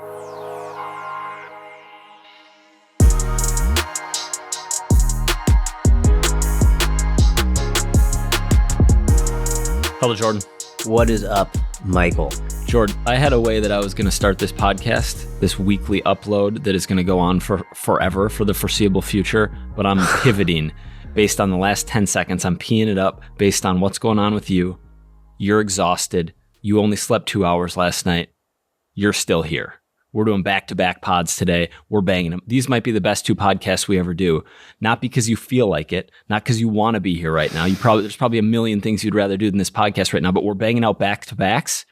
Hello, Jordan. What is up, Michael? Jordan, I had a way that I was going to start this podcast, this weekly upload that is going to go on for forever, for the foreseeable future, but I'm pivoting based on the last 10 seconds. I'm peeing it up based on what's going on with you. You're exhausted. You only slept 2 hours last night. You're still here. We're doing back-to-back pods today. We're banging them. These might be the best 2 podcasts we ever do. Not because you feel like it, not because you want to be here right now. There's probably a million things you'd rather do than this podcast right now, but we're banging out back-to-backs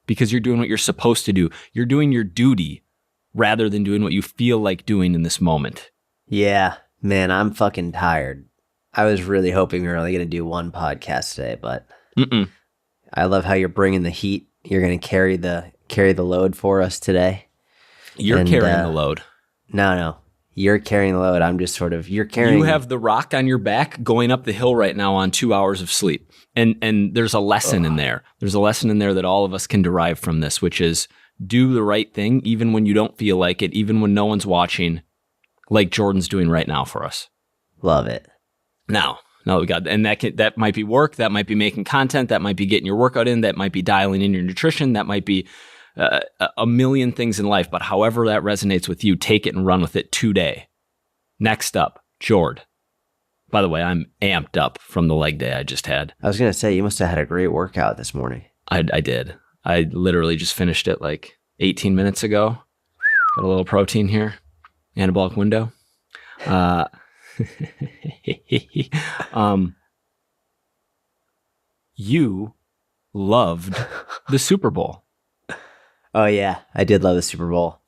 because you're doing what you're supposed to do. You're doing your duty rather than doing what you feel like doing in this moment. Yeah, man, I'm fucking tired. I was really hoping we were only going to do 1 podcast today, but I love how you're bringing the heat. You're going to carry the load for us today. You're carrying the load. No. You're carrying the load. I'm just you're carrying. You have the rock on your back going up the hill right now on 2 hours of sleep. And there's a lesson in there. There's a lesson in there that all of us can derive from this, which is do the right thing, even when you don't feel like it, even when no one's watching, like Jordan's doing right now for us. Love it. Now we got, and that might be work. That might be making content. That might be getting your workout in. That might be dialing in your nutrition. That might be a million things in life, but however that resonates with you, take it and run with it today. Next up, Jord. By the way, I'm amped up from the leg day I just had. I was going to say, you must have had a great workout this morning. I did. I literally just finished it like 18 minutes ago. Got a little protein here. Anabolic window. You loved the Super Bowl. Oh, yeah. I did love the Super Bowl.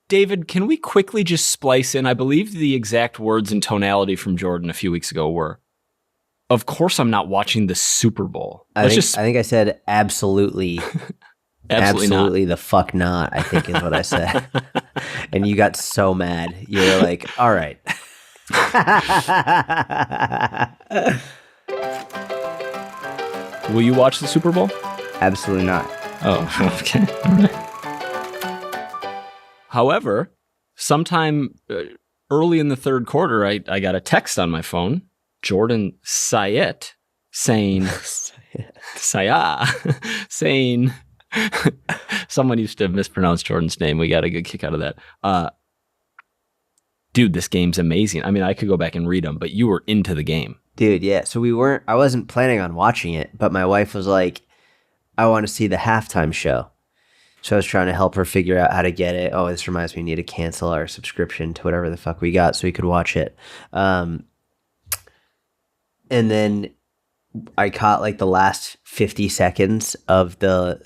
David, can we quickly just splice in? I believe the exact words and tonality from Jordan a few weeks ago were, of course I'm not watching the Super Bowl. I think I said absolutely. Absolutely the fuck not, I think is what I said. And you got so mad. You were like, all right. Will you watch the Super Bowl? Absolutely not. Oh, okay. All right. However, sometime early in the third quarter, I got a text on my phone, Jordan Syatt, saying, Syatt, saying, someone used to mispronounce Jordan's name. We got a good kick out of that. Dude, this game's amazing. I mean, I could go back and read them, but you were into the game. Dude, yeah. So I wasn't planning on watching it, but my wife was like, I want to see the halftime show. So I was trying to help her figure out how to get it. Oh, this reminds me, we need to cancel our subscription to whatever the fuck we got so we could watch it. And then I caught like the last 50 seconds of the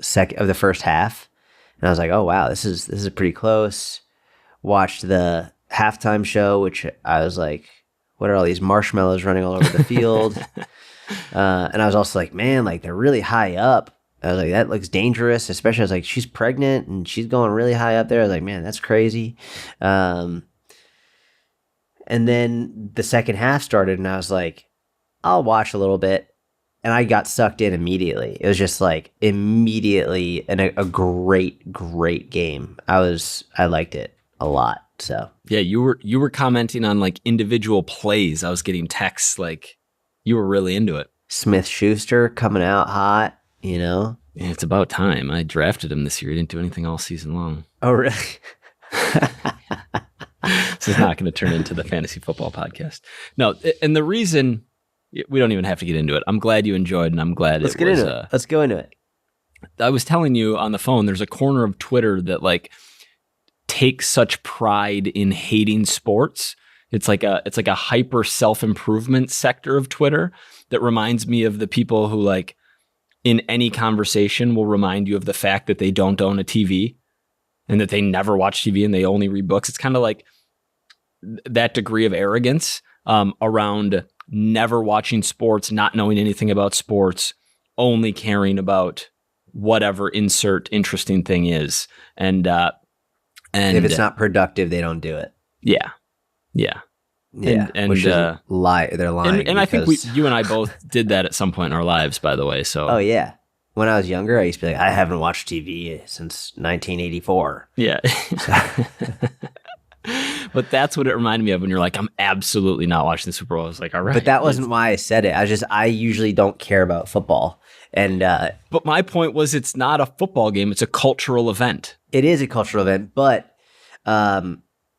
first half. And I was like, oh wow, this is pretty close. Watched the halftime show, which I was like, what are all these marshmallows running all over the field? And I was also like, man, like they're really high up. I was like, that looks dangerous, especially I was like, she's pregnant and she's going really high up there. I was like, man, that's crazy. And then the second half started and I was like, I'll watch a little bit. And I got sucked in immediately. It was just like immediately a great, great game. I liked it a lot. So yeah, you were commenting on like individual plays. I was getting texts like you were really into it. Smith-Schuster coming out hot. You know? Yeah, it's about time. I drafted him this year. He didn't do anything all season long. Oh, really? This is not going to turn into the fantasy football podcast. No, and the reason, we don't even have to get into it. I'm glad you enjoyed, and I'm glad Let's go into it. I was telling you on the phone, there's a corner of Twitter that like takes such pride in hating sports. It's like a hyper self-improvement sector of Twitter that reminds me of the people who like, in any conversation will remind you of the fact that they don't own a TV and that they never watch TV and they only read books. It's kind of like that degree of arrogance around never watching sports, not knowing anything about sports, only caring about whatever insert interesting thing is. And if it's not productive, they don't do it. Yeah. Yeah, and which is they're lying. And I think you and I both did that at some point in our lives, by the way. So oh yeah, when I was younger, I used to be like, I haven't watched TV since 1984. Yeah. But that's what it reminded me of when you're like, I'm absolutely not watching the Super Bowl. I was like, all right. But that wasn't why I said it. I usually don't care about football. And but my point was, it's not a football game. It's a cultural event. it is a cultural event, but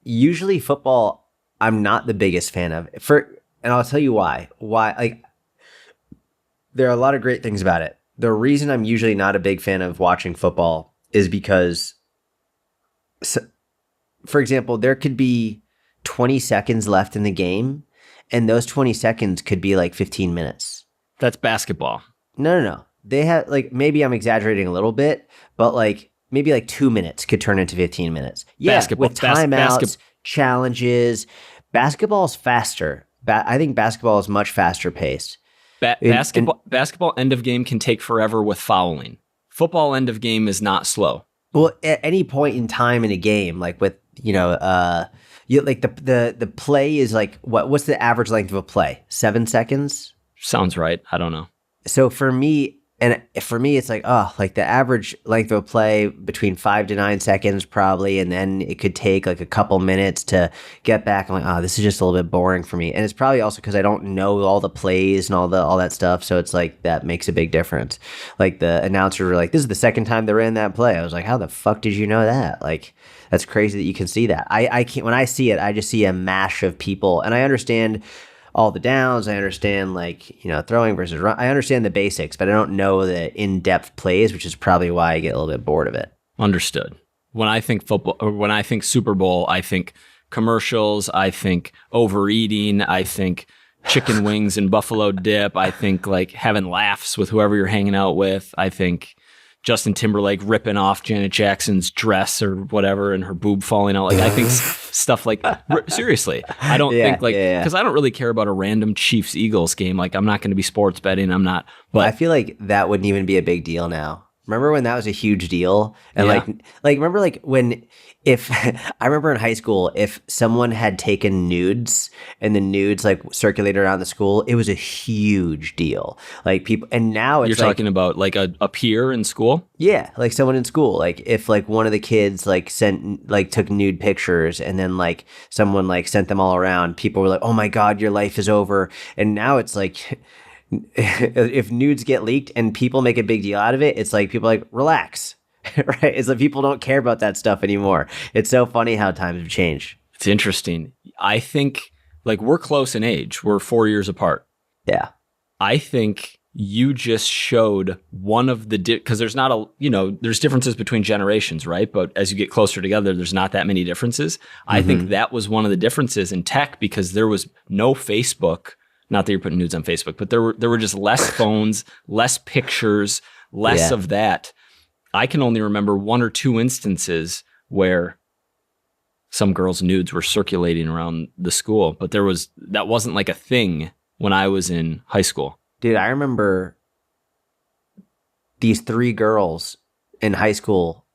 usually football, I'm not the biggest fan of. And I'll tell you why. Like, there are a lot of great things about it. The reason I'm usually not a big fan of watching football is because, for example, there could be 20 seconds left in the game, and those 20 seconds could be like 15 minutes. That's basketball. No. They have, like, maybe I'm exaggerating a little bit, but like maybe like 2 minutes could turn into 15 minutes. Yeah, Basketball, with timeouts, challenges. Basketball is faster. I think basketball is much faster paced. Basketball end of game can take forever with fouling. Football end of game is not slow. Well, at any point in time in a game, like with like the play is like what's the average length of a play? 7 seconds? Sounds right. I don't know. So for me, it's like, like the average length of a play between 5 to 9 seconds probably, and then it could take like a couple minutes to get back. I'm like, this is just a little bit boring for me. And it's probably also because I don't know all the plays and all that stuff. So it's like that makes a big difference. Like the announcers were like, this is the second time they ran that play. I was like, how the fuck did you know that? Like, that's crazy that you can see that. I can't. When I see it, I just see a mash of people, and I understand all the downs. I understand, like, throwing versus run. I understand the basics, but I don't know the in-depth plays, which is probably why I get a little bit bored of it. Understood. When I think football, or when I think Super Bowl, I think commercials, I think overeating, I think chicken wings and buffalo dip, I think like having laughs with whoever you're hanging out with, I think Justin Timberlake ripping off Janet Jackson's dress or whatever and her boob falling out. Like, I think stuff like, seriously, I don't think like, because I don't really care about a random Chiefs Eagles game. Like, I'm not going to be sports betting. I'm not. But I feel like that wouldn't even be a big deal now. Remember when that was a huge deal? And remember like when, I remember in high school, if someone had taken nudes and the nudes like circulated around the school, it was a huge deal. Like people, and now it's you're talking about like a peer in school? Yeah. Like someone in school, like if like one of the kids like took nude pictures and then like someone like sent them all around, people were like, oh my God, your life is over. And now it's like, if nudes get leaked and people make a big deal out of it, it's like people are like, relax, right? It's like people don't care about that stuff anymore. It's so funny how times have changed. It's interesting. I think like we're close in age. We're 4 years apart. Yeah. I think you just showed one of the, because there's not there's differences between generations, right? But as you get closer together, there's not that many differences. I think that was one of the differences in tech because there was no Facebook. Not that you're putting nudes on Facebook, but there were just less phones, less pictures, less of that. I can only remember 1 or 2 instances where some girls' nudes were circulating around the school, but that wasn't like a thing when I was in high school. Dude, I remember these 3 girls in high school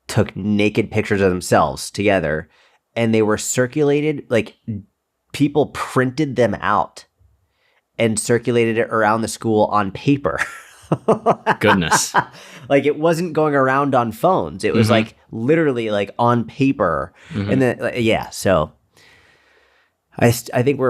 took naked pictures of themselves together, and they were circulated, like people printed them out and circulated it around the school on paper. Goodness. Like it wasn't going around on phones. It was like literally like on paper. And then, so I think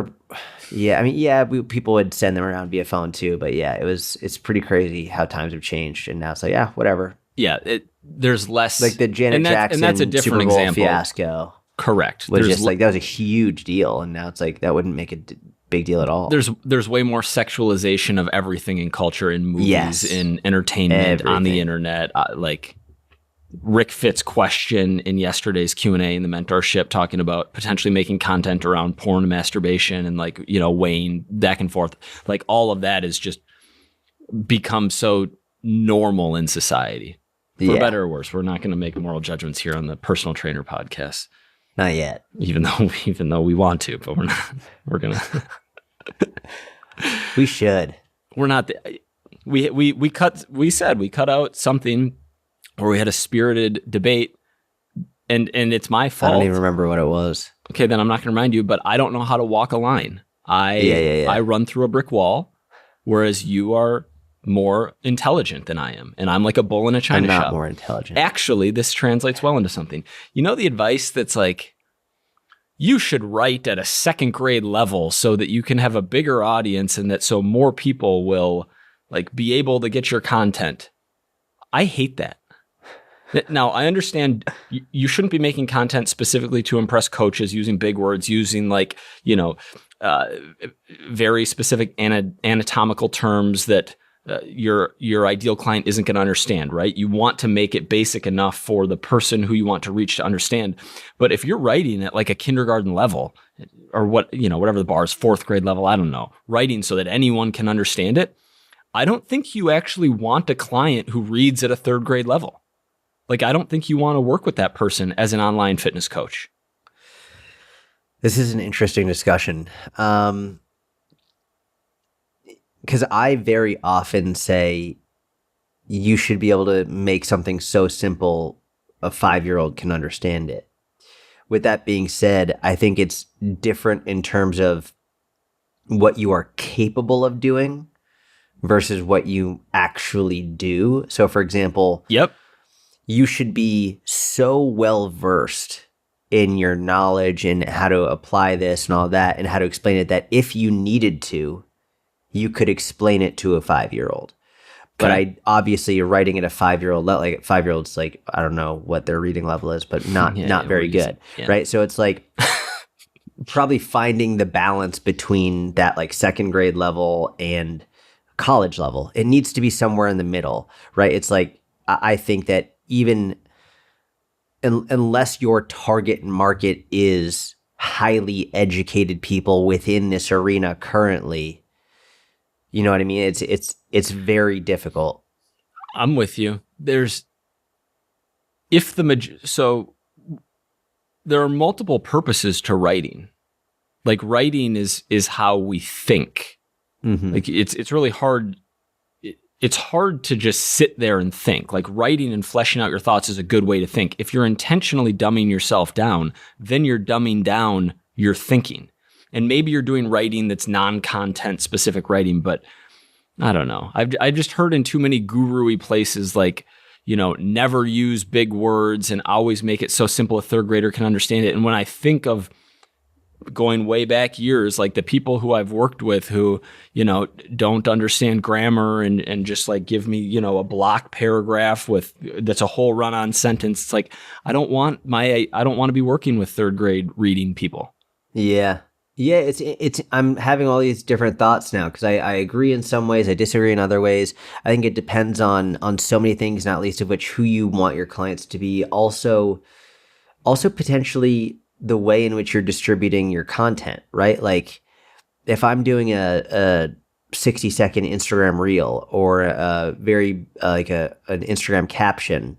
people would send them around via phone too, but it's pretty crazy how times have changed. And now it's like, whatever. Yeah. There's less like the Janet Jackson and that's a different Super Bowl example. Fiasco. Correct. Was just like, that was a huge deal. And now it's like, that wouldn't make a big deal at all. There's way more sexualization of everything in culture, in movies, in entertainment, on the internet. Like Rick Fitt's question in yesterday's Q&A in the mentorship, talking about potentially making content around porn and masturbation and like, weighing back and forth. Like all of that has just become so normal in society. For better or worse. We're not going to make moral judgments here on the Personal Trainer podcast. Not yet. Even though we want to, but we're not. We're gonna. We should. We're not. We cut out something where we had a spirited debate, and it's my fault. I don't even remember what it was. Okay, then I'm not going to remind you. But I don't know how to walk a line. I run through a brick wall, whereas you are more intelligent than I am, and I'm like a bull in a china shop. I'm not more intelligent. Actually, this translates well into something. You know, the advice that's like, you should write at a second grade level so that you can have a bigger audience and that so more people will like be able to get your content. I hate that. Now, I understand you shouldn't be making content specifically to impress coaches using big words, using like, very specific anatomical terms that your ideal client isn't going to understand, right? You want to make it basic enough for the person who you want to reach to understand. But if you're writing at like a kindergarten level or whatever the bar is, fourth grade level, I don't know, writing so that anyone can understand it, I don't think you actually want a client who reads at a third grade level. Like, I don't think you want to work with that person as an online fitness coach. This is an interesting discussion. Because I very often say you should be able to make something so simple a 5-year-old can understand it. With that being said, I think it's different in terms of what you are capable of doing versus what you actually do. So, for example, you should be so well versed in your knowledge and how to apply this and all that and how to explain it that if you needed to, you could explain it to a 5-year-old. But obviously you're writing at a 5-year-old level, like 5-year-olds, like, I don't know what their reading level is, but not very good. Yeah. Right. So it's like probably finding the balance between that like second grade level and college level. It needs to be somewhere in the middle, right? It's like, I think that even unless your target market is highly educated people within this arena currently, you know what I mean? It's very difficult. I'm with you. So there are multiple purposes to writing. Like, writing is how we think. Mm-hmm. Like, it's really hard. It's hard to just sit there and think. Like, writing and fleshing out your thoughts is a good way to think. If you're intentionally dumbing yourself down, then you're dumbing down your thinking. And maybe you're doing writing that's non-content specific writing, but I don't know. I've just heard in too many guru-y places like, never use big words and always make it so simple a third grader can understand it. And when I think of going way back years, like the people who I've worked with who, don't understand grammar and just like give me, a block paragraph that's a whole run-on sentence. It's like, I don't want to be working with third grade reading people. Yeah. Yeah. It's, I'm having all these different thoughts now because I agree in some ways, I disagree in other ways. I think it depends on so many things, not least of which who you want your clients to be. Also potentially the way in which you're distributing your content, right? Like if I'm doing a 60-second Instagram reel or a very an Instagram caption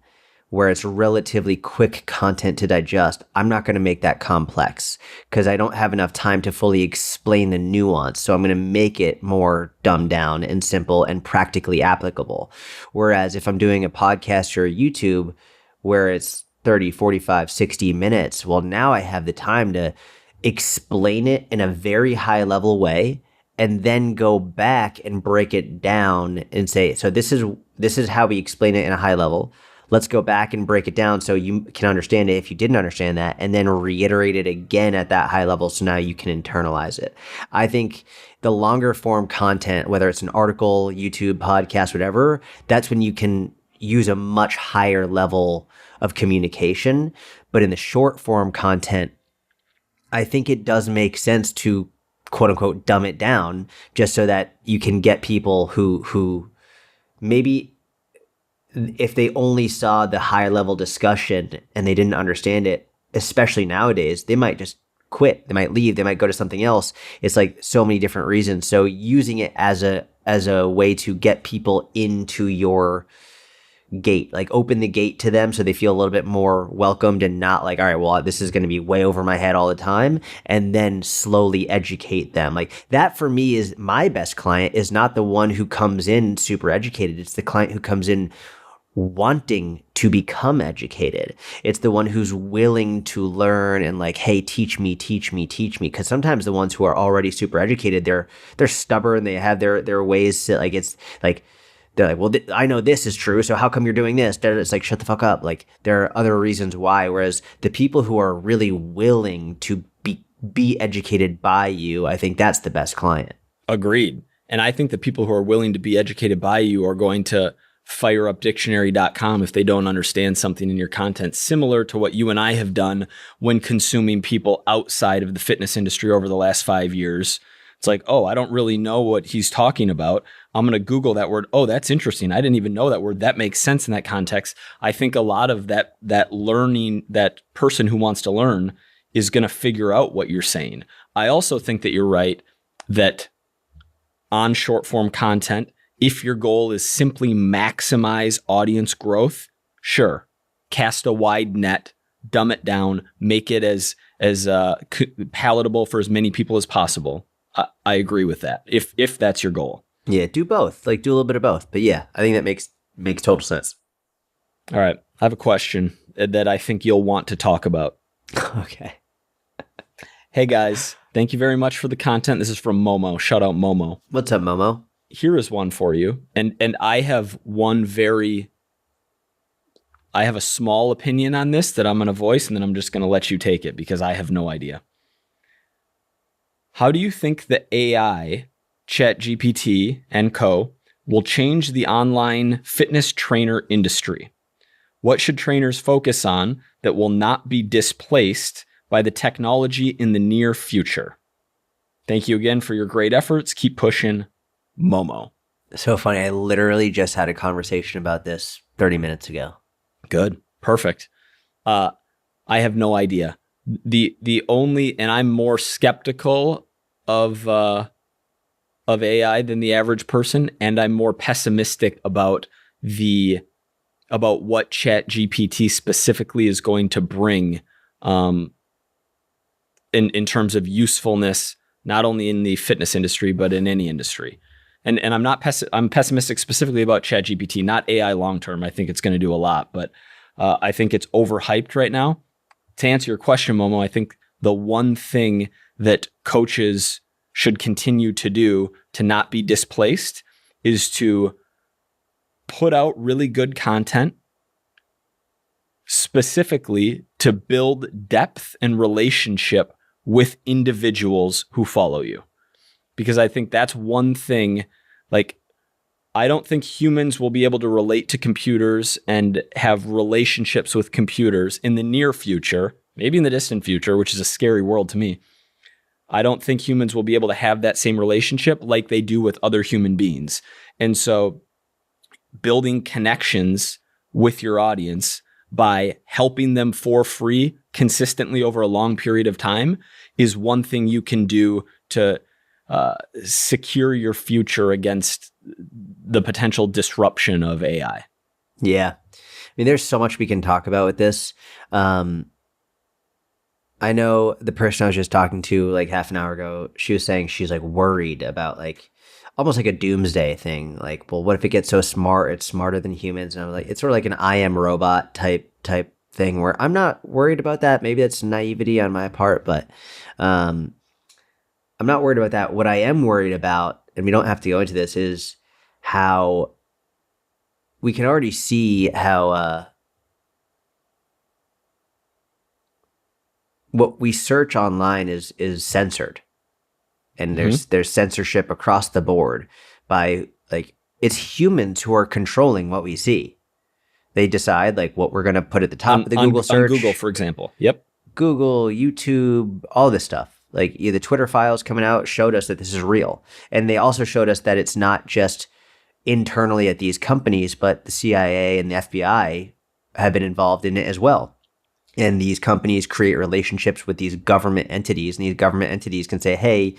where it's relatively quick content to digest, I'm not going to make that complex because I don't have enough time to fully explain the nuance. So I'm going to make it more dumbed down and simple and practically applicable. Whereas if I'm doing a podcast or a YouTube where it's 30, 45, 60 minutes. Well, now I have the time to explain it in a very high level way and then go back and break it down and say, so this is how we explain it in a high level. Let's go back and break it down so you can understand it if you didn't understand that, and then reiterate it again at that high level so now you can internalize it. I think the longer form content, whether it's an article, YouTube, podcast, whatever, that's when you can use a much higher level of communication. But in the short form content, I think it does make sense to quote unquote dumb it down just so that you can get people who maybe if they only saw the high level discussion and they didn't understand it, especially nowadays, they might just quit. They might leave. They might go to something else. It's like so many different reasons. So using it as a way to get people into your gate, like open the gate to them so they feel a little bit more welcomed and not like, all right, well, this is going to be way over my head all the time, and then slowly educate them. Like that for me is my best client is not the one who comes in super educated. It's the client who comes in wanting to become educated. It's the one who's willing to learn and like, hey, teach me. Because sometimes the ones who are already super educated, they're stubborn. They have their ways to like, it's like, they're like, well, I know this is true, so how come you're doing this? It's like, shut the fuck up. Like, there are other reasons why. Whereas the people who are really willing to be educated by you, I think that's the best client. Agreed. And I think the people who are willing to be educated by you are going to fire up dictionary.com if they don't understand something in your content, similar to what you and I have done when consuming people outside of the fitness industry over the last 5 years. It's like, oh, I don't really know what he's talking about. I'm going to Google that word. Oh, that's interesting. I didn't even know that word. That makes sense in that context. I think a lot of that learning, that person who wants to learn is going to figure out what you're saying. I also think that you're right that on short form content, if your goal is simply maximize audience growth, sure, cast a wide net, dumb it down, make it as palatable for as many people as possible. I agree with that. If that's your goal. Yeah, do both. Like, do a little bit of both. But yeah, I think that makes total sense. All right, I have a question that I think you'll want to talk about. Okay. Hey guys, thank you very much for the content. This is from Momo. Shout out Momo. What's up, Momo? Here is one for you. And I have I have a small opinion on this that I'm going to voice, and then I'm just going to let you take it because I have no idea. How do you think the AI, ChatGPT and co, will change the online fitness trainer industry? What should trainers focus on that will not be displaced by the technology in the near future? Thank you again for your great efforts. Keep pushing, Momo. So funny. I literally just had a conversation about this 30 minutes ago. Good. Perfect. I have no idea. The only, and I'm more skeptical of AI than the average person, and I'm more pessimistic about what ChatGPT specifically is going to bring in terms of usefulness, not only in the fitness industry but in any industry. And I'm pessimistic specifically about ChatGPT, not AI long term. I think it's going to do a lot, but I think it's overhyped right now. To answer your question, Momo, I think the one thing that coaches should continue to do to not be displaced is to put out really good content specifically to build depth and relationship with individuals who follow you. Because I think that's one thing, like, I don't think humans will be able to relate to computers and have relationships with computers in the near future, maybe in the distant future, which is a scary world to me. I don't think humans will be able to have that same relationship like they do with other human beings. And so building connections with your audience by helping them for free consistently over a long period of time is one thing you can do to secure your future against the potential disruption of AI. Yeah. I mean, there's so much we can talk about with this. I know the person I was just talking to like half an hour ago, she was saying she's like worried about like almost like a doomsday thing. Like, well, what if it gets so smart, it's smarter than humans? And I was like, it's sort of like an I am robot type thing where I'm not worried about that. Maybe that's naivety on my part, but I'm not worried about that. What I am worried about, and we don't have to go into this, is how we can already see how what we search online is censored, and there's censorship across the board by like it's humans who are controlling what we see. They decide like what we're going to put at the top of the Google search. On Google, for example. Yep. Google, YouTube, all this stuff. Like the Twitter files coming out showed us that this is real. And they also showed us that it's not just internally at these companies, but the CIA and the FBI have been involved in it as well. And these companies create relationships with these government entities, and these government entities can say, hey,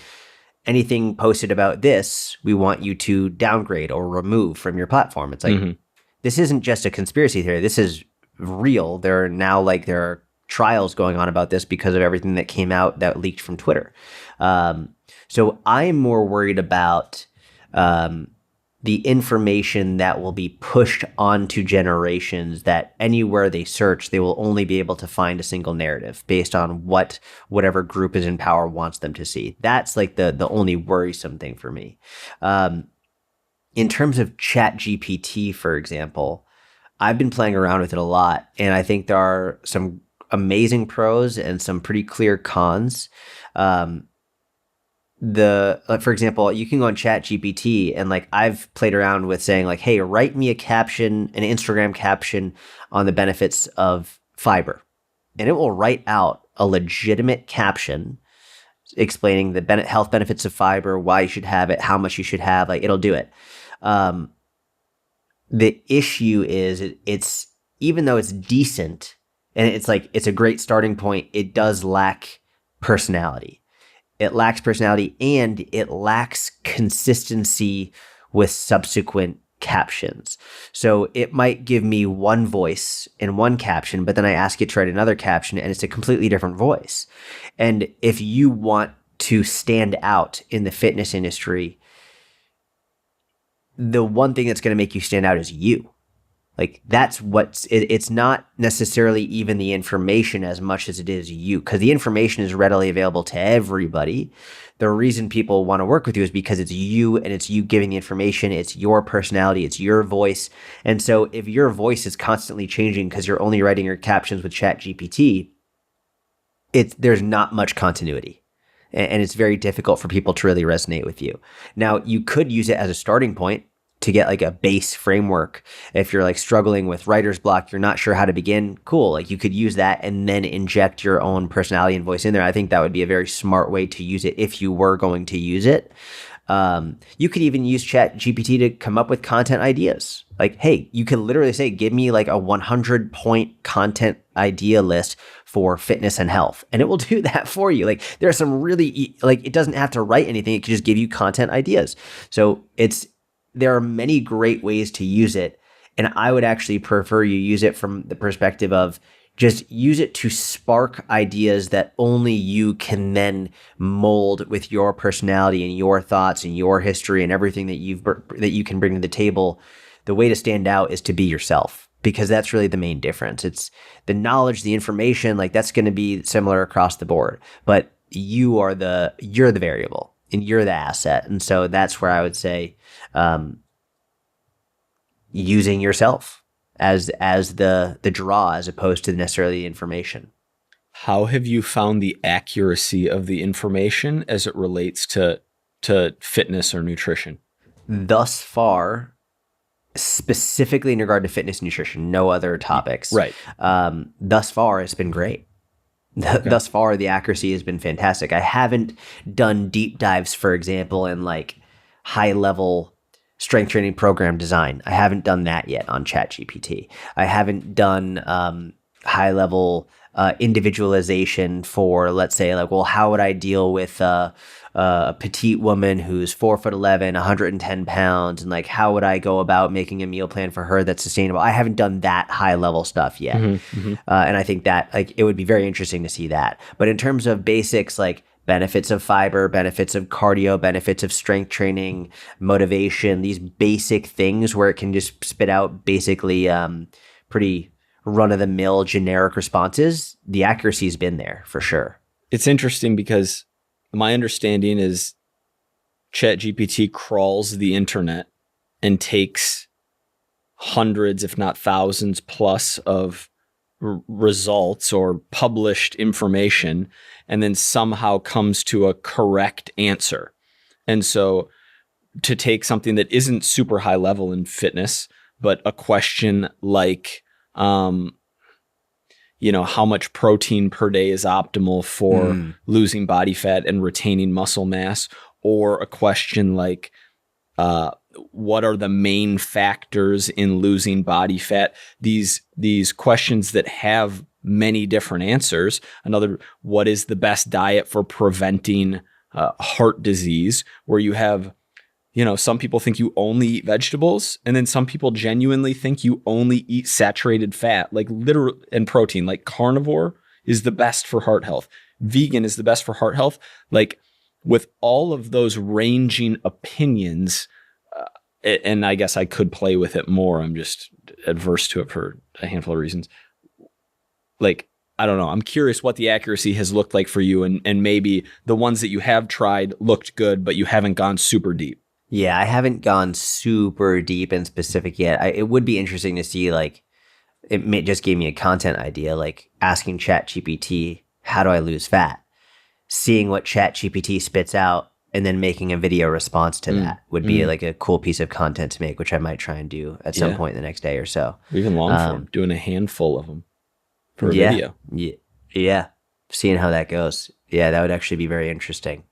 anything posted about this, we want you to downgrade or remove from your platform. It's like, this isn't just a conspiracy theory. This is real. There are trials going on about this because of everything that came out that leaked from Twitter. So I'm more worried about the information that will be pushed onto generations that anywhere they search, they will only be able to find a single narrative based on whatever group is in power wants them to see. That's like the only worrisome thing for me. in terms of ChatGPT, for example, I've been playing around with it a lot, and I think there are some amazing pros and some pretty clear cons. For example, you can go on ChatGPT, and like I've played around with saying like, hey, write me a caption, an Instagram caption on the benefits of fiber, and it will write out a legitimate caption explaining the health benefits of fiber, why you should have it, how much you should have. Like it'll do it. The issue is it's even though it's decent and it's a great starting point, it does lack personality. It lacks personality and it lacks consistency with subsequent captions. So it might give me one voice in one caption, but then I ask it to write another caption and it's a completely different voice. And if you want to stand out in the fitness industry, the one thing that's going to make you stand out is you. Like that's it's not necessarily even the information as much as it is you, because the information is readily available to everybody. The reason people want to work with you is because it's you and it's you giving the information. It's your personality. It's your voice. And so if your voice is constantly changing because you're only writing your captions with ChatGPT, there's not much continuity. And it's very difficult for people to really resonate with you. Now, you could use it as a starting point to get like a base framework. If you're like struggling with writer's block, you're not sure how to begin, cool. Like you could use that and then inject your own personality and voice in there. I think that would be a very smart way to use it if you were going to use it. You could even use ChatGPT to come up with content ideas. Like, hey, you could literally say, give me like a 100-point content idea list for fitness and health. And it will do that for you. Like there are some really, like it doesn't have to write anything. It can just give you content ideas. So there are many great ways to use it. And I would actually prefer you use it from the perspective of just use it to spark ideas that only you can then mold with your personality and your thoughts and your history and everything that you can bring to the table. The way to stand out is to be yourself, because that's really the main difference. It's the knowledge, the information, like that's going to be similar across the board, but you're the variable and you're the asset. And so that's where I would say, using yourself as the draw as opposed to necessarily the information. How have you found the accuracy of the information as it relates to fitness or nutrition? Thus far, specifically in regard to fitness and nutrition, no other topics. Right. Thus far, it's been great. Okay. Thus far, the accuracy has been fantastic. I haven't done deep dives, for example, in like high level strength training program design. I haven't done that yet on ChatGPT. I haven't done high level individualization for, let's say, like, well, how would I deal with a petite woman who's 4'11", 110 pounds, and like, how would I go about making a meal plan for her that's sustainable? I haven't done that high level stuff yet, and I think that like it would be very interesting to see that. But in terms of basics, like benefits of fiber, benefits of cardio, benefits of strength training, motivation, these basic things where it can just spit out basically pretty run-of-the-mill generic responses, the accuracy's been there for sure. It's interesting because my understanding is ChatGPT crawls the internet and takes hundreds, if not thousands plus of results or published information, and then somehow comes to a correct answer. And so to take something that isn't super high level in fitness, but a question like, how much protein per day is optimal for losing body fat and retaining muscle mass, or a question like, what are the main factors in losing body fat? These questions that have many different answers. Another, what is the best diet for preventing heart disease? Where you have, some people think you only eat vegetables, and then some people genuinely think you only eat saturated fat, like literal and protein. Like carnivore is the best for heart health. Vegan is the best for heart health. Like with all of those ranging opinions, and I guess I could play with it more. I'm just adverse to it for a handful of reasons. Like, I don't know. I'm curious what the accuracy has looked like for you, and maybe the ones that you have tried looked good, but you haven't gone super deep. Yeah, I haven't gone super deep and specific yet. It would be interesting to see, like, just gave me a content idea, like asking ChatGPT, how do I lose fat? Seeing what ChatGPT spits out and then making a video response to that would be like a cool piece of content to make, which I might try and do at some point in the next day or so. Even long form, doing a handful of them for a Yeah, video. yeah. Seeing how that goes. Yeah, that would actually be very interesting.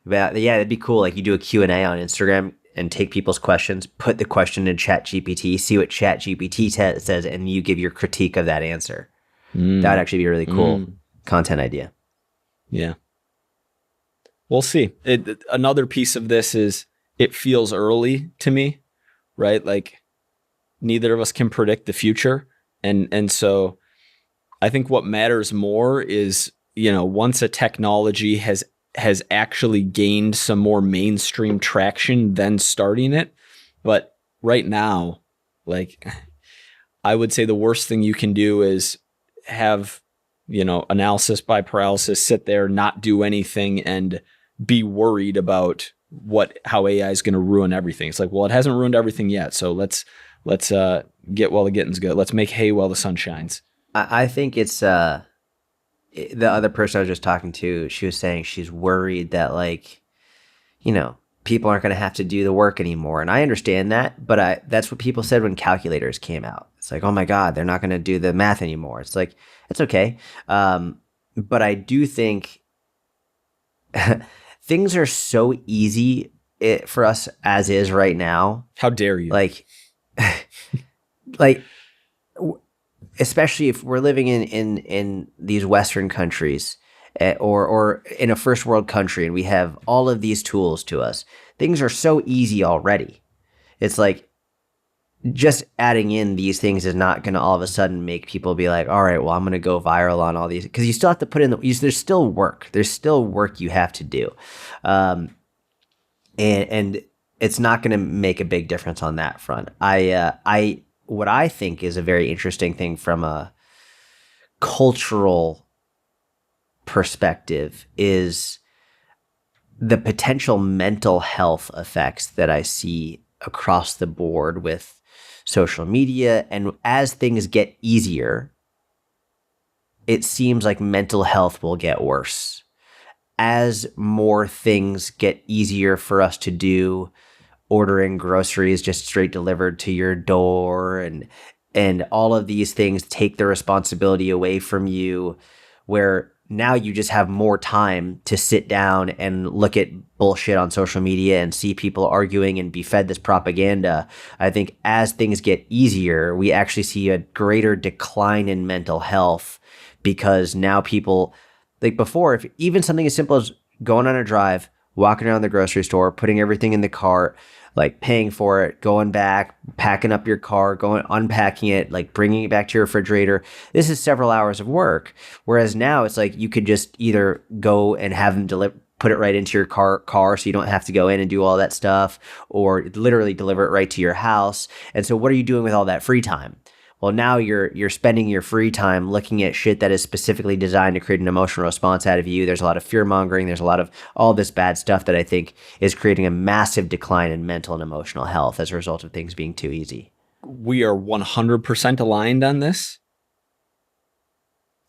But yeah, it'd be cool. Like you do a Q&A on Instagram and take people's questions, put the question in ChatGPT, see what ChatGPT says, and you give your critique of that answer. That would actually be a really cool content idea. Yeah. We'll see. Another piece of this is it feels early to me, right? Like neither of us can predict the future. And so I think what matters more is, once a technology has actually gained some more mainstream traction, then starting it. But right now, like I would say the worst thing you can do is have, analysis by paralysis, sit there, not do anything and be worried about how AI is going to ruin everything. It's like, well, it hasn't ruined everything yet. So let's get while the getting's good. Let's make hay while the sun shines. I think it's the other person I was just talking to, she was saying she's worried that people aren't going to have to do the work anymore. And I understand that, but that's what people said when calculators came out. It's like, oh my God, they're not going to do the math anymore. It's like, it's okay. But I do think things are so easy for us as is right now. How dare you? Especially if we're living in these Western countries or in a first world country and we have all of these tools to us, things are so easy already. It's like just adding in these things is not going to all of a sudden make people be like, all right, well, I'm going to go viral on all these, because you still have to put in there's still work. There's still work you have to do. And it's not going to make a big difference on that front. What I think is a very interesting thing from a cultural perspective is the potential mental health effects that I see across the board with social media. And as things get easier, it seems like mental health will get worse. As more things get easier for us to do, ordering groceries just straight delivered to your door and all of these things take the responsibility away from you, where now you just have more time to sit down and look at bullshit on social media and see people arguing and be fed this propaganda. I think as things get easier, we actually see a greater decline in mental health, because now people, like before, if even something as simple as going on a drive, walking around the grocery store, putting everything in the cart, like paying for it, going back, packing up your car, unpacking it, like bringing it back to your refrigerator. This is several hours of work. Whereas now it's like you could just either go and have them put it right into your car so you don't have to go in and do all that stuff, or literally deliver it right to your house. And so what are you doing with all that free time? Well, now you're spending your free time looking at shit that is specifically designed to create an emotional response out of you. There's a lot of fear mongering. There's a lot of all this bad stuff that I think is creating a massive decline in mental and emotional health as a result of things being too easy. We are 100% aligned on this.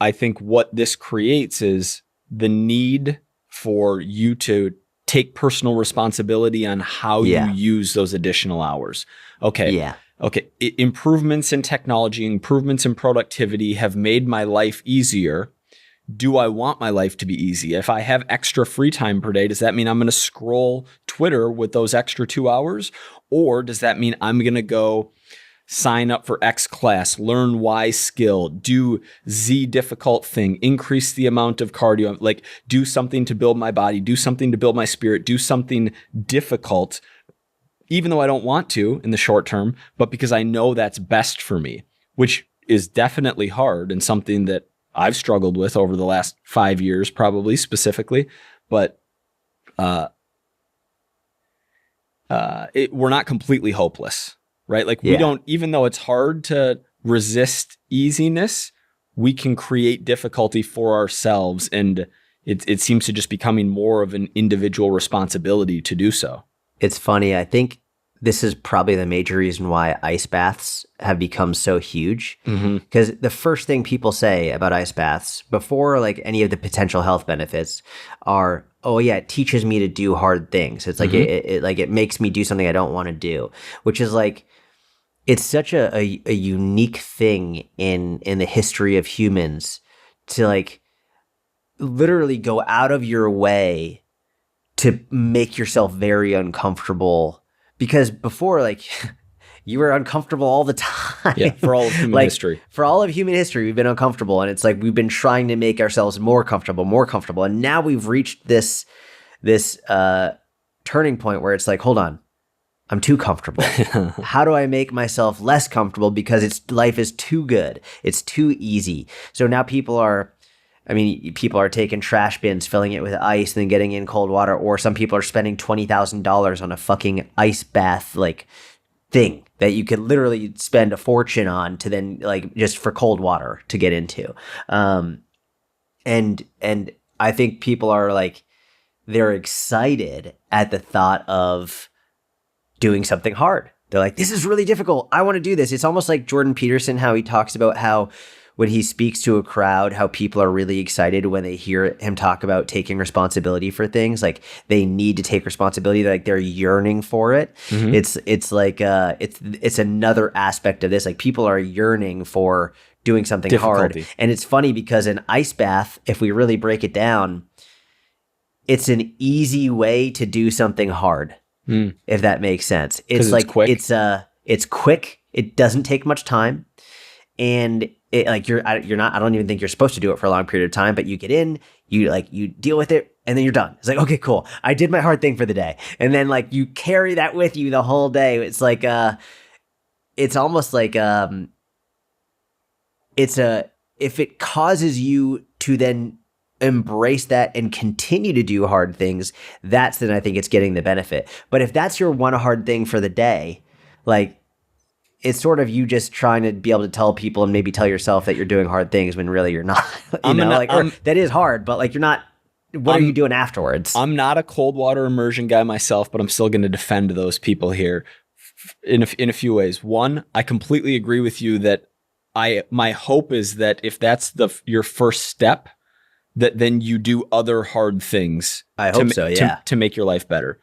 I think what this creates is the need for you to take personal responsibility on how you use those additional hours. Okay. Yeah. Okay, improvements in technology, improvements in productivity have made my life easier. Do I want my life to be easy? If I have extra free time per day, does that mean I'm going to scroll Twitter with those extra 2 hours? Or does that mean I'm going to go sign up for X class, learn Y skill, do Z difficult thing, increase the amount of cardio, like do something to build my body, do something to build my spirit, do something difficult, even though I don't want to in the short term, but because I know that's best for me, which is definitely hard and something that I've struggled with over the last 5 years, probably specifically. But we're not completely hopeless, right? Like we don't, even though it's hard to resist easiness, we can create difficulty for ourselves. And it seems to just becoming more of an individual responsibility to do so. It's funny. I think this is probably the major reason why ice baths have become so huge. Because the first thing people say about ice baths before like any of the potential health benefits are, oh yeah, it teaches me to do hard things. It's like it makes me do something I don't want to do, which is like, it's such a unique thing in the history of humans to like literally go out of your way to make yourself very uncomfortable, because before, like, you were uncomfortable all the time. Yeah, for all of human history. For all of human history, we've been uncomfortable, and it's like we've been trying to make ourselves more comfortable, and now we've reached this turning point where it's like, hold on, I'm too comfortable. How do I make myself less comfortable, because life is too good, it's too easy. So now people are taking trash bins, filling it with ice, and then getting in cold water. Or some people are spending $20,000 on a fucking ice bath, like, thing that you could literally spend a fortune on to then, like, just for cold water to get into. And I think people are like, they're excited at the thought of doing something hard. They're like, this is really difficult. I want to do this. It's almost like Jordan Peterson, how he talks about how when he speaks to a crowd, how people are really excited when they hear him talk about taking responsibility for things. Like, they need to take responsibility. They're yearning for it. It's like it's another aspect of this. Like, people are yearning for doing something hard. And it's funny because an ice bath, if we really break it down, it's an easy way to do something hard. If that makes sense. It's like quick. It's quick. It doesn't take much time. And it, like, you're not, I don't even think you're supposed to do it for a long period of time, but you get in, you deal with it, and then you're done. It's like, okay, cool. I did my hard thing for the day. And then, like, you carry that with you the whole day. It's like, it's almost like, if it causes you to then embrace that and continue to do hard things, that's then I think it's getting the benefit. But if that's your one hard thing for the day, like, it's sort of you just trying to be able to tell people and maybe tell yourself that you're doing hard things when really you're not. That is hard, but like, you're not. What are you doing afterwards? I'm not a cold water immersion guy myself, but I'm still going to defend those people here in a few ways. One, I completely agree with you that my hope is that if that's your first step, that then you do other hard things. I hope so, yeah. To make your life better.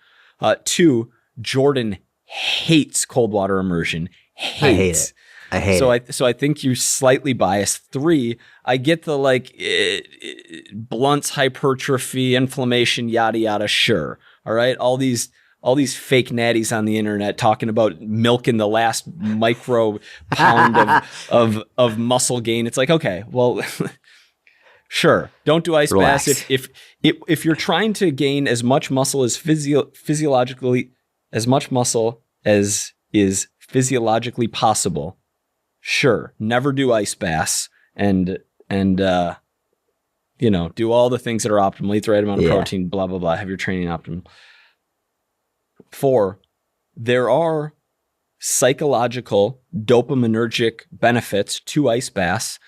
Two, Jordan hates cold water immersion. I hate it. So I think you're slightly biased. Three, I get the blunts hypertrophy, inflammation, yada yada. Sure, all right. All these fake natties on the internet talking about milking the last micro pound of muscle gain. It's like, okay, well, sure. Don't do ice baths if you're trying to gain as much muscle as physiologically as much muscle as is physiologically possible. Sure, never do ice baths and do all the things that are optimal, eat the right amount of protein, blah, blah, blah, have your training optimal. 4, there are psychological dopaminergic benefits to ice baths.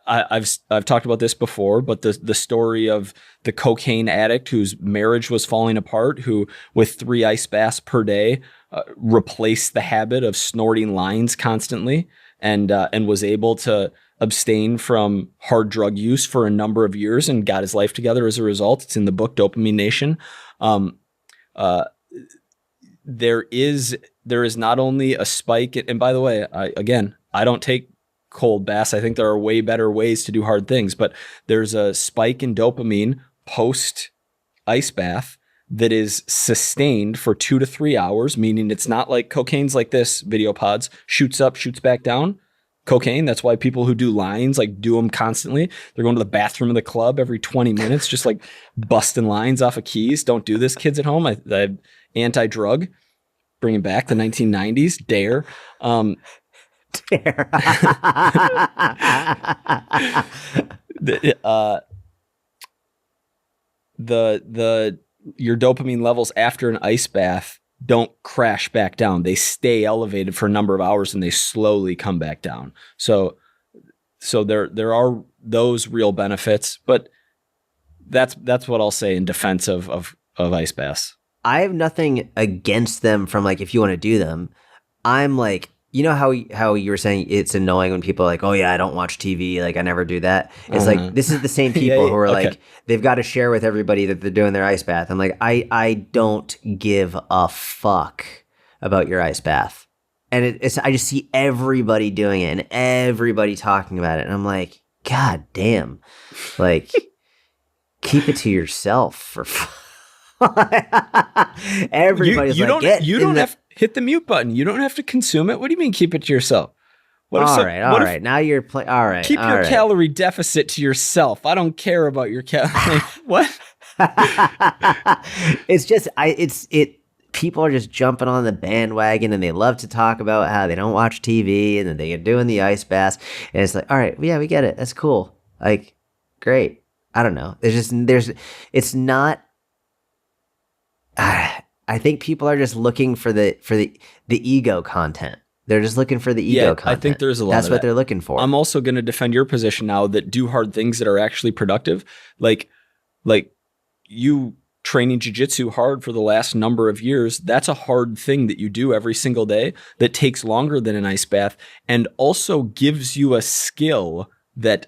I've talked about this before, but the story of the cocaine addict whose marriage was falling apart, who with 3 ice baths per day replaced the habit of snorting lines constantly, and was able to abstain from hard drug use for a number of years and got his life together as a result. It's in the book Dopamine Nation. There is not only a spike, and by the way, I don't take cold baths. I think there are way better ways to do hard things, but there's a spike in dopamine post ice bath that is sustained for 2 to 3 hours, meaning it's not like cocaine's like this, video pods, shoots up, shoots back down. Cocaine, that's why people who do lines like do them constantly. They're going to the bathroom of the club every 20 minutes, just like busting lines off of keys. Don't do this, kids at home. I anti-drug, bringing back the 1990s, dare. Your dopamine levels after an ice bath don't crash back down. They stay elevated for a number of hours and they slowly come back down. So there are those real benefits, but that's what I'll say in defense of ice baths. I have nothing against them from like, if you want to do them. I'm like, you know how you were saying it's annoying when people are like, oh yeah, I don't watch TV, like I never do that. It's like, this is the same people who are like, they've got to share with everybody that they're doing their ice bath. I'm like, I don't give a fuck about your ice bath. And I just see everybody doing it and everybody talking about it. And I'm like, God damn, like keep it to yourself for everybody's you like, you don't have hit the mute button. You don't have to consume it. What do you mean keep it to yourself? All right. Now you're playing. All right. Keep your calorie deficit to yourself. I don't care about your calorie. What? It's just people are just jumping on the bandwagon and they love to talk about how they don't watch TV and then they're doing the ice baths. And it's like, all right, yeah, we get it. That's cool. Like, great. I don't know. It's not. I think people are just looking for the ego content. They're just looking for the ego content. I think there's a lot. That's what they're looking for. I'm also going to defend your position now that do hard things that are actually productive. Like you training jiu-jitsu hard for the last number of years. That's a hard thing that you do every single day that takes longer than an ice bath and also gives you a skill that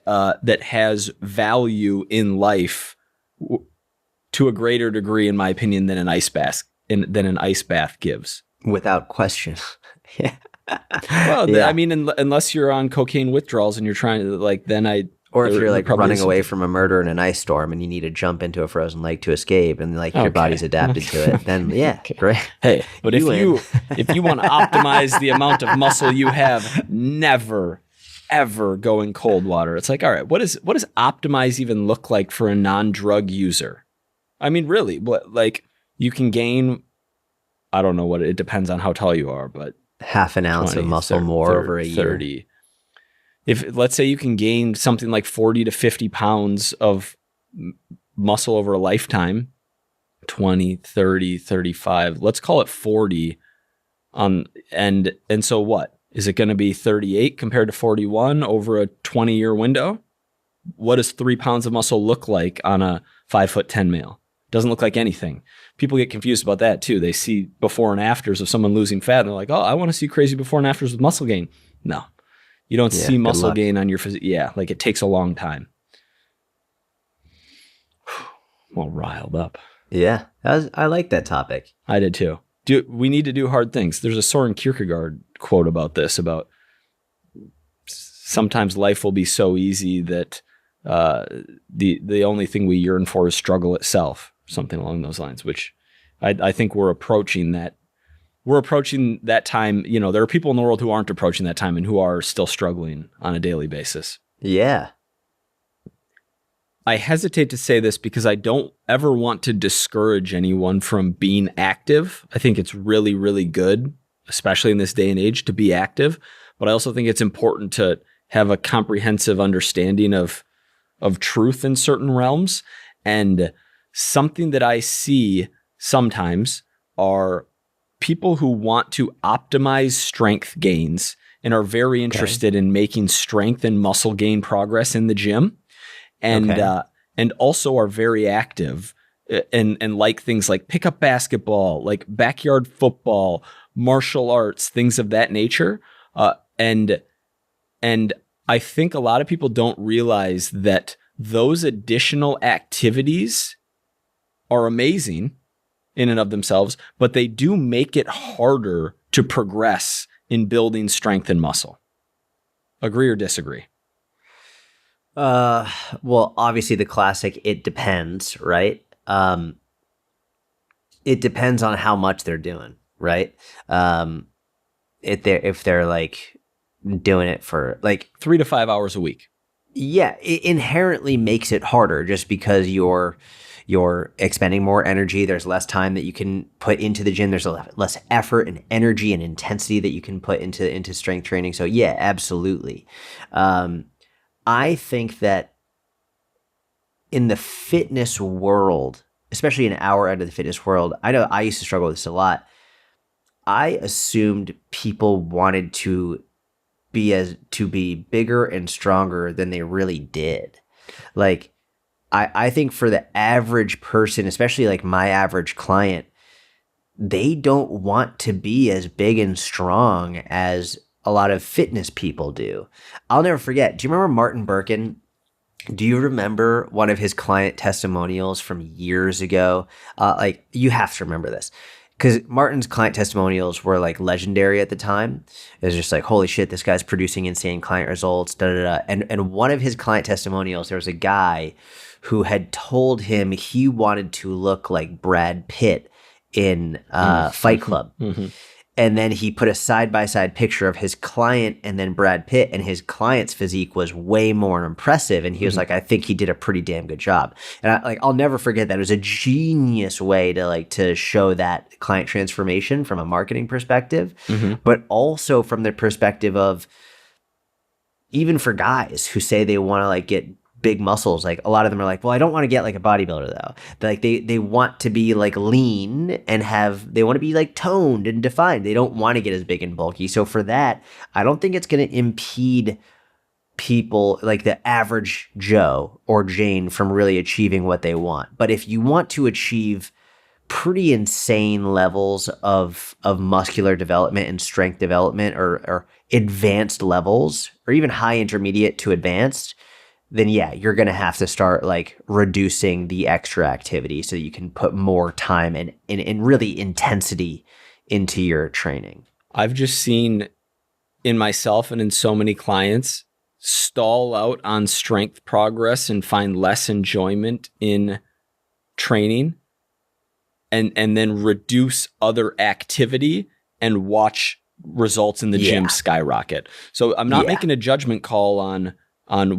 has value in life to a greater degree, in my opinion, than an ice bath gives. Without question. Yeah. Well, yeah. I mean, unless you're on cocaine withdrawals and you're trying to or if you're like running away from a murder in an ice storm and you need to jump into a frozen lake to escape and like your body's adapted to it, then yeah, great. Hey, but if you want to optimize the amount of muscle you have, never ever go in cold water. It's like, all right, what does optimize even look like for a non-drug user? I mean, really, like you can gain, I don't know what it depends on how tall you are, but half an ounce 20, of muscle 30, more 30, over a year. 30. If let's say you can gain something like 40 to 50 pounds of muscle over a lifetime, 20, 30, 35, let's call it 40 and so what? Is it going to be 38 compared to 41 over a 20-year window? What does 3 pounds of muscle look like on a 5'10" male? Doesn't look like anything. People get confused about that too. They see before and afters of someone losing fat and they're like, oh, I want to see crazy before and afters with muscle gain. No, you don't see muscle gain on your physique. Yeah, like it takes a long time. Well, riled up. Yeah, I like that topic. I did too. We need to do hard things. There's a Soren Kierkegaard quote about this, about sometimes life will be so easy that the only thing we yearn for is struggle itself, something along those lines, which I think we're approaching that. We're approaching that time. You know, there are people in the world who aren't approaching that time and who are still struggling on a daily basis. Yeah. I hesitate to say this because I don't ever want to discourage anyone from being active. I think it's really, really good, especially in this day and age, to be active. But I also think it's important to have a comprehensive understanding of truth in certain realms. And something that I see sometimes are people who want to optimize strength gains and are very interested in making strength and muscle gain progress in the gym. And also are very active and like things like pickup basketball, like backyard football, martial arts, things of that nature. And I think a lot of people don't realize that those additional activities are amazing in and of themselves, but they do make it harder to progress in building strength and muscle. Agree or disagree? Well, obviously the classic, it depends, right? It depends on how much they're doing, right? If they're like doing it for like 3 to 5 hours a week. Yeah, it inherently makes it harder just because you're expending more energy. There's less time that you can put into the gym. There's less effort and energy and intensity that you can put into strength training. So yeah, absolutely. I think that in the fitness world, especially in our end of the fitness world, I know I used to struggle with this a lot. I assumed people wanted to be bigger and stronger than they really did. Like, I think for the average person, especially like my average client, they don't want to be as big and strong as a lot of fitness people do. I'll never forget. Do you remember Martin Birkin? Do you remember one of his client testimonials from years ago? Like, you have to remember this because Martin's client testimonials were like legendary at the time. It was just like, holy shit, this guy's producing insane client results. Da, da, da. And one of his client testimonials, there was a guy who had told him he wanted to look like Brad Pitt in Fight Club. Mm-hmm. And then he put a side-by-side picture of his client and then Brad Pitt, and his client's physique was way more impressive. And he was like, I think he did a pretty damn good job. And I'll never forget that. It was a genius way to show that client transformation from a marketing perspective, but also from the perspective of even for guys who say they want to like get big muscles. Like a lot of them are like, well, I don't want to get like a bodybuilder though. Like they want to be like lean and they want to be like toned and defined. They don't want to get as big and bulky. So for that, I don't think it's going to impede people like the average Joe or Jane from really achieving what they want. But if you want to achieve pretty insane levels of muscular development and strength development or advanced levels or even high intermediate to advanced, then yeah, you're going to have to start like reducing the extra activity so that you can put more time and really intensity into your training. I've just seen in myself and in so many clients stall out on strength progress and find less enjoyment in training and then reduce other activity and watch results in the gym skyrocket. So I'm not making a judgment call on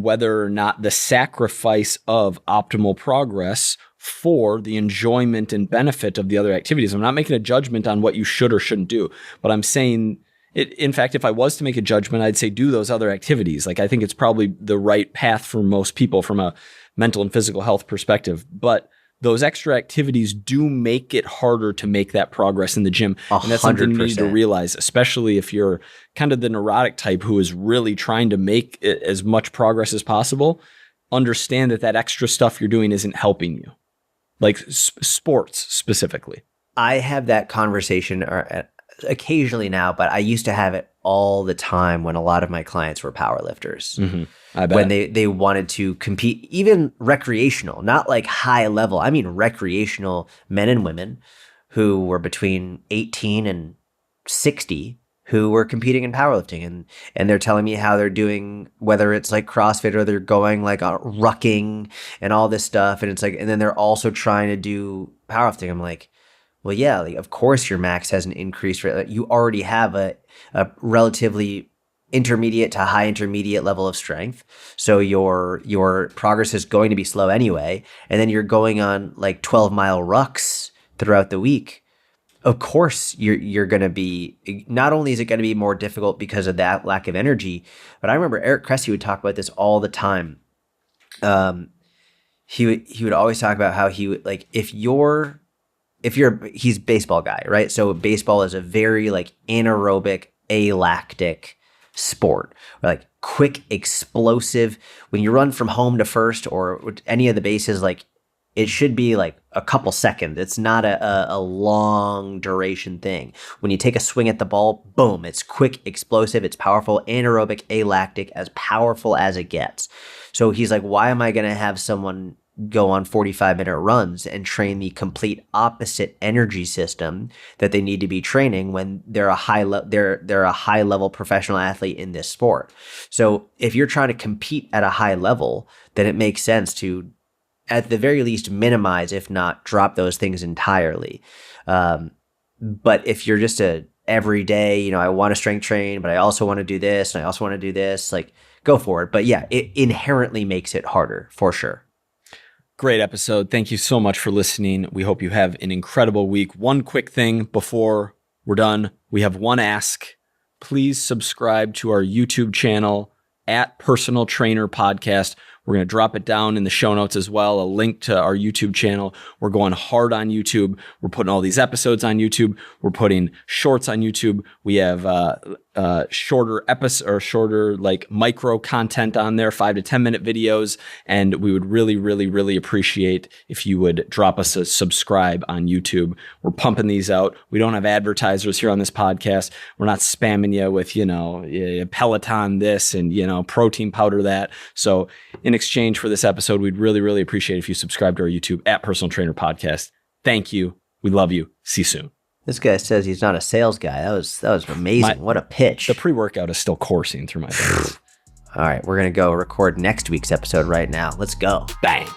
whether or not the sacrifice of optimal progress for the enjoyment and benefit of the other activities. I'm not making a judgment on what you should or shouldn't do, but I'm saying, in fact, if I was to make a judgment, I'd say do those other activities. Like I think it's probably the right path for most people from a mental and physical health perspective, but those extra activities do make it harder to make that progress in the gym. 100%. And that's something you need to realize, especially if you're kind of the neurotic type who is really trying to make as much progress as possible. Understand that extra stuff you're doing isn't helping you, like sports specifically. I have that conversation occasionally now, but I used to have it all the time when a lot of my clients were powerlifters. Mm-hmm. I bet. When they wanted to compete, even recreational, not like high level. I mean recreational men and women who were between 18 and 60 who were competing in powerlifting. And they're telling me how they're doing, whether it's like CrossFit or they're going like rucking and all this stuff. And it's like, and then they're also trying to do powerlifting. I'm like, well, yeah, like, of course your max has an increased rate. You already have a relatively intermediate to high intermediate level of strength. So your progress is going to be slow anyway. And then you're going on like 12-mile rucks throughout the week. Of course, you're going to be, not only is it going to be more difficult because of that lack of energy, but I remember Eric Cressy would talk about this all the time. He would always talk about how he would, like, he's a baseball guy, right? So baseball is a very like anaerobic, alactic sport, or like quick, explosive. When you run from home to first or any of the bases, like it should be like a couple seconds. It's not a long duration thing. When you take a swing at the ball, boom, it's quick, explosive, it's powerful, anaerobic, alactic, as powerful as it gets. So he's like, why am I going to have someone go on 45-minute runs and train the complete opposite energy system that they need to be training when they're a high level professional athlete in this sport? So if you're trying to compete at a high level, then it makes sense to, at the very least, minimize, if not drop those things entirely. But if you're just a everyday, I want to strength train, but I also want to do this and I also want to do this, like, go for it. But yeah, it inherently makes it harder for sure. Great episode. Thank you so much for listening. We hope you have an incredible week. One quick thing before we're done. We have one ask. Please subscribe to our YouTube channel at Personal Trainer Podcast. We're going to drop it down in the show notes as well, a link to our YouTube channel. We're going hard on YouTube. We're putting all these episodes on YouTube. We're putting shorts on YouTube. We have shorter episodes or shorter like micro content on there, 5 to 10 minute videos. And we would really, really, really appreciate if you would drop us a subscribe on YouTube. We're pumping these out. We don't have advertisers here on this podcast. We're not spamming you with, Peloton this and, protein powder that. So in exchange for this episode, we'd really, really appreciate if you subscribe to our YouTube at Personal Trainer Podcast. Thank you. We love you. See you soon. This guy says he's not a sales guy. That was amazing. What a pitch. The pre-workout is still coursing through my veins. All right, we're going to go record next week's episode right now. Let's go. Bang.